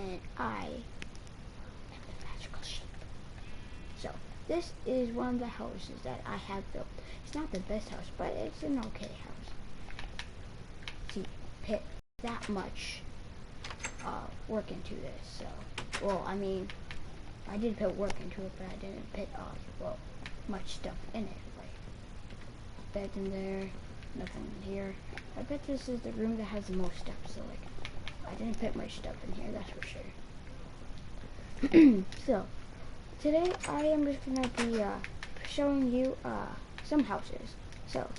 and I am the magical sheep. So this is one of the houses that I have built. It's not the best house, but it's an okay house. See, put that much work into this. So, well, I mean, I did put work into it, but I didn't put much stuff in it. Like beds in there, nothing in here. I bet this is the room that has the most stuff. So like, I didn't put much stuff in here. That's for sure. So today I am just gonna be showing you some houses. So,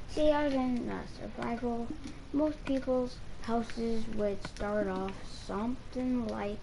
see, I was in survival. Most people's houses would start off something like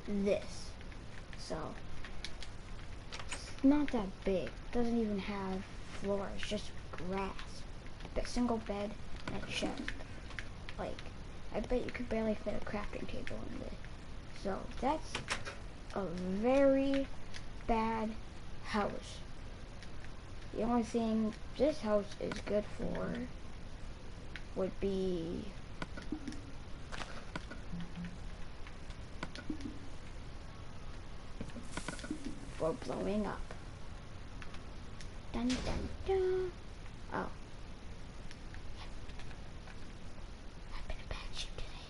this. So it's not that big. Doesn't even have floors, just grass. A single bed and a chest. Like, I bet you could barely fit a crafting table in this. So that's a very bad house. The only thing this house is good for would be for blowing up. Dun dun dun. Oh. I've been a bad sheep today.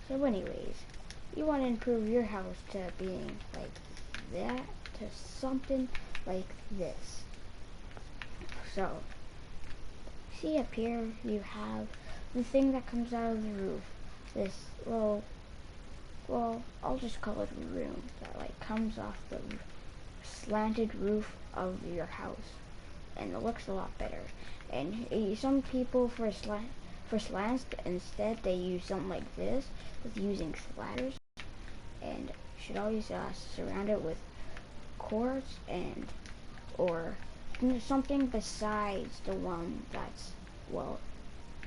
So anyways, you want to improve your house to being like that, to something like this. So, see up here, you have the thing that comes out of the roof. This little, well, I'll just call it a room that like comes off the slanted roof of your house, and it looks a lot better. And some people for slants, instead they use something like this with using slatters, and should always surround it with quartz and or something besides the one that's, well,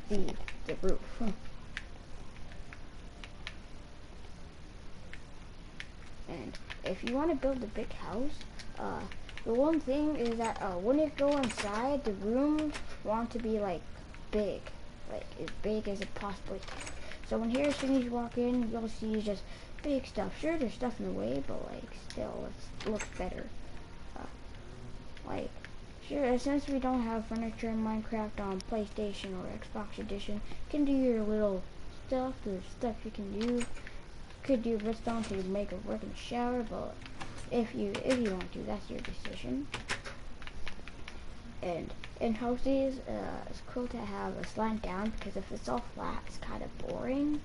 the roof. And if you want to build a big house, the one thing is that when you go inside, the rooms want to be like big, like as big as it possibly can. So when here, as soon as you walk in, you'll see just big stuff. Sure, there's stuff in the way, but like still, it looks better. Like, sure, since we don't have furniture in Minecraft on PlayStation or Xbox Edition, you can do your little stuff. There's stuff you can do. Could do redstone to make it work in the shower, but if you want to, that's your decision. And in houses, it's cool to have a slant down, because if it's all flat, it's kind of boring.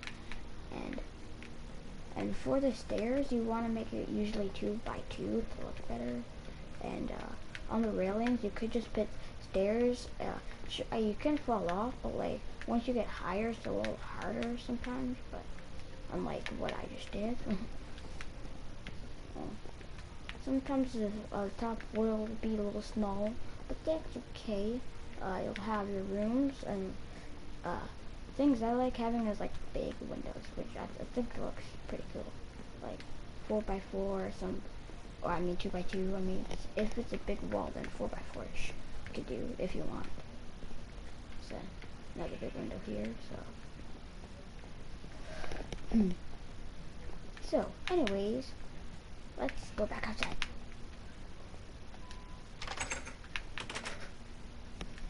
And for the stairs, you want to make it usually 2 by 2 to look better. And on the railings, you could just put stairs. You can fall off, but like once you get higher, it's a little harder sometimes. But unlike what I just did, sometimes the top will be a little small, but that's okay. You'll have your rooms and things I like having is like big windows, which I think looks pretty cool. like 4x4 or some, or I mean 2x2. I mean, if it's a big wall, then 4x4 you could do if you want. So another big window here. So anyways, let's go back outside.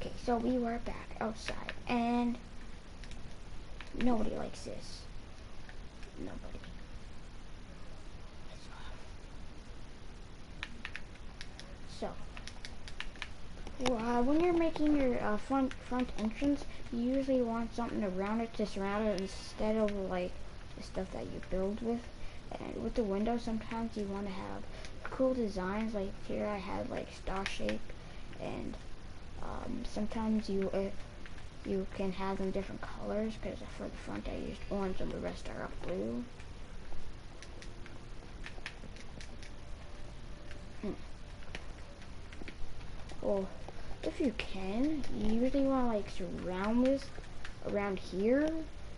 Okay, so we were back outside, and nobody likes this. Nobody. So, when you're making your front entrance, you usually want something around it to surround it instead of like the stuff that you build with. And with the windows, sometimes you want to have cool designs. Like here, I have like star shape, and sometimes you can have them different colors. Because for the front, I used orange, and the rest are blue. Well, if you can, you usually want to like surround this around here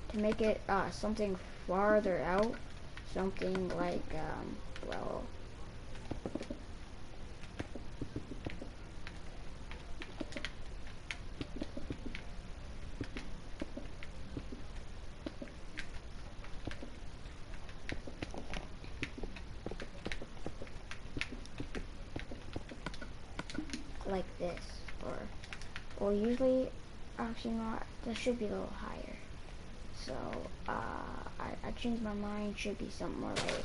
to make it something farther out, something like well, like this, or usually, actually not. This should be a little higher. So I changed my mind. Should be something more like.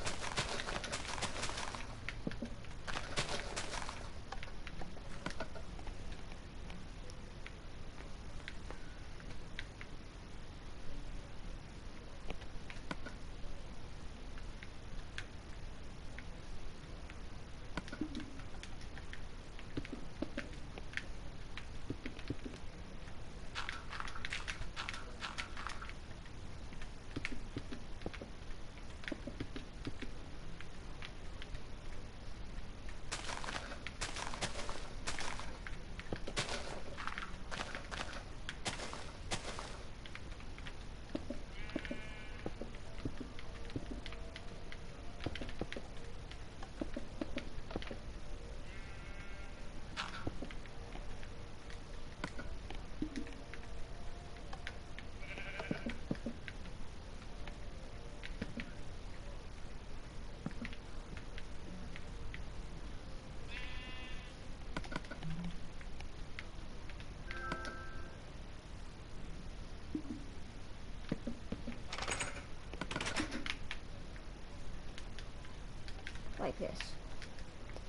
Like this.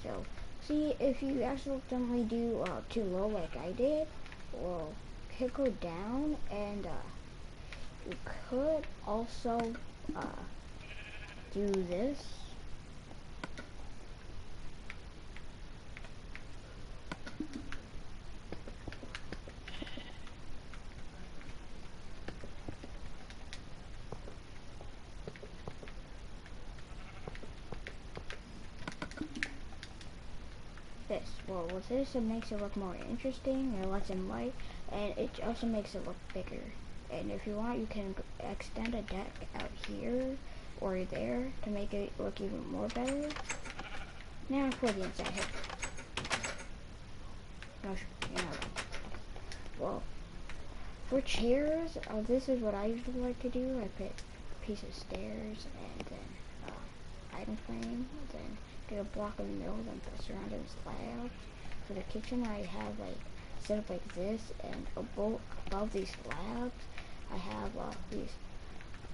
So, see, if you accidentally do too low like I did, well, could go down, and you could also do this. Well, with this, it makes it look more interesting, it lets in light, and it also makes it look bigger. And if you want, you can extend a deck out here or there to make it look even more better. Now for the inside here. No, you know, well, for chairs, this is what I usually like to do. I put a piece of stairs and then item frame, then get a block in the middle, then surround it with slabs. For the kitchen, I have like set up like this, and above these slabs, I have these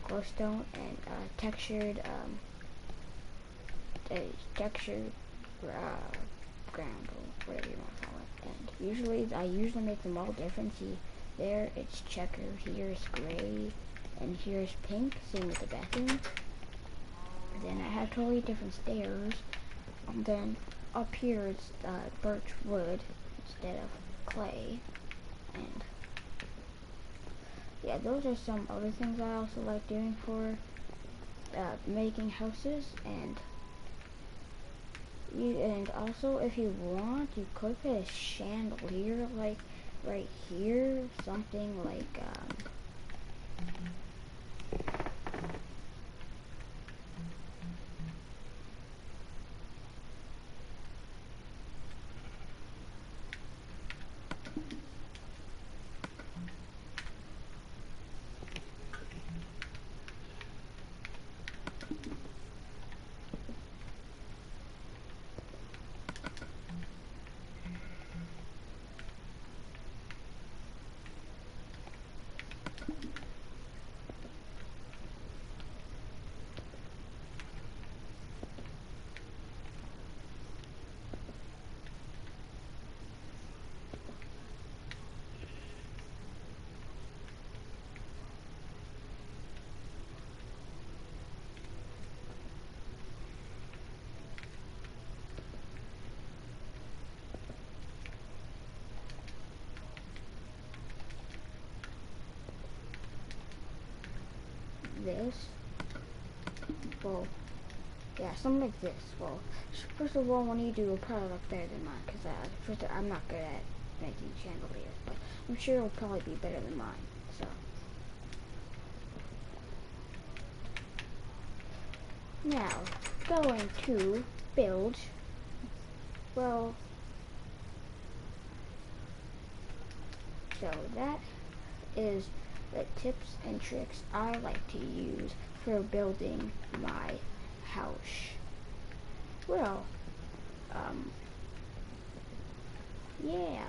glowstone and textured ground, or whatever you want to call it. And I usually make them all different. See, there it's checker, here's gray, and here's pink. Same with the bathroom. Then I have totally different stairs. And then up here it's birch wood instead of clay. And yeah, those are some other things I also like doing for making houses. And also, if you want, you could put a chandelier like right here, something like this. Well, yeah, something like this. Well, first of all, when you do, it'll probably look better than mine, because first I'm not good at making chandeliers, but I'm sure it'll probably be better than mine. So now, going to build. Well, so that is the tips and tricks I like to use for building my house. Well, yeah.